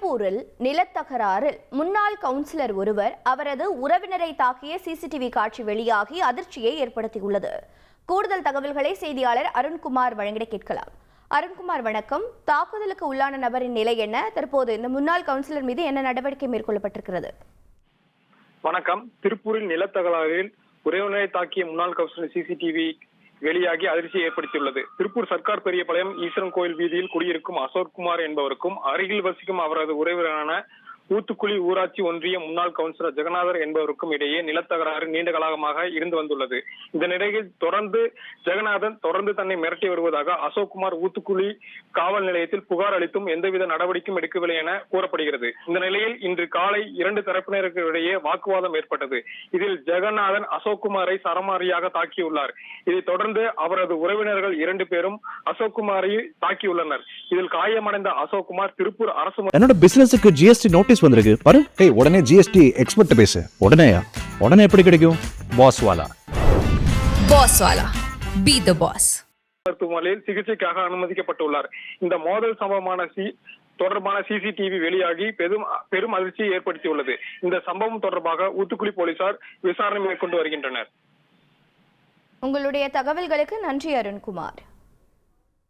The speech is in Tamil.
திருப்பூரில் நிலத்தகராறில் முன்னாள் கவுன்சிலர் ஒருவர் அவரது உறவினரை தாக்கிய சிசிடிவி காட்சி வெளியாகி அதிர்ச்சியை ஏற்படுத்தியுள்ளது. கூடுதல் தகவல்களை செய்தியாளர் அருண்குமார் வழங்கிட கேட்கலாம். அருண்குமார் வணக்கம். தாக்குதலுக்கு உள்ளான நபரின் நிலை என்ன? தற்போது இந்த முன்னாள் கவுன்சிலர் மீது என்ன நடவடிக்கை மேற்கொள்ளப்பட்டிருக்கிறது? வணக்கம். திருப்பூரில் நிலத்தகராறில் உறவினரை தாக்கிய முன்னாள் கவுன்சிலர் சிசிடிவி வெளியாகி அதிர்ச்சியை ஏற்படுத்தியுள்ளது. திருப்பூர் சர்க்கார் பெரியபாளையம் ஈஸ்வரன் கோயில் வீதியில் குடியிருக்கும் அசோக்குமார் என்பவருக்கும் அருகில் வசிக்கும் அவரது உறவினரான ஊத்துக்குளி ஊராட்சி ஒன்றிய முன்னாள் கவுன்சிலர் ஜெகநாதர் என்பவருக்கும் இடையே நிலத்தகராறு நீண்ட காலமாக இருந்து வந்துள்ளது. இந்த நிலையில் ஜெகநாதன் தொடர்ந்து தன்னை மிரட்டி வருவதாக அசோக்குமார் ஊத்துக்குளி காவல் நிலையத்தில் புகார் அளித்தும் எந்தவித நடவடிக்கையும் எடுக்கவில்லை என கூறப்படுகிறது. இந்த நிலையில் இன்று காலை இரண்டு தரப்பினருக்கு இடையே வாக்குவாதம் ஏற்பட்டது. இதில் ஜெகநாதன் அசோக்குமாரை சரமாரியாக தாக்கியுள்ளார். இதைத் தொடர்ந்து அவரது உறவினர்கள் 2 பேரும் அசோக்குமாரை தாக்கியுள்ளனர். இதில் காயமடைந்த அசோக்குமார் திருப்பூர் அரசு என்னோட பிசினஸுக்கு ஜிஎஸ்டி நோட்டீஸ் வந்திருக்கு பாரு. உடனே ஜிஎஸ்டி எக்ஸ்பர்ட் பேசு. உடனே எப்படி கிடைக்கும்? பாஸ் வாலா பி தி பாஸ் மருத்துவமனையில் சிகிச்சைக்காக அனுமதிக்கப்பட்டுள்ளார். இந்த மோதல் சம்பவமான தொடர்பான சிசிடிவி வெளியாகி பெரும் அதிர்ச்சியை ஏற்படுத்தியுள்ளது. இந்த சம்பவம் தொடர்பாக ஊத்துக்குளி போலீசார் விசாரணை மேற்கொண்டு வருகின்றனர். உங்களுடைய தகவல்களுக்கு நன்றி அருண்குமார்.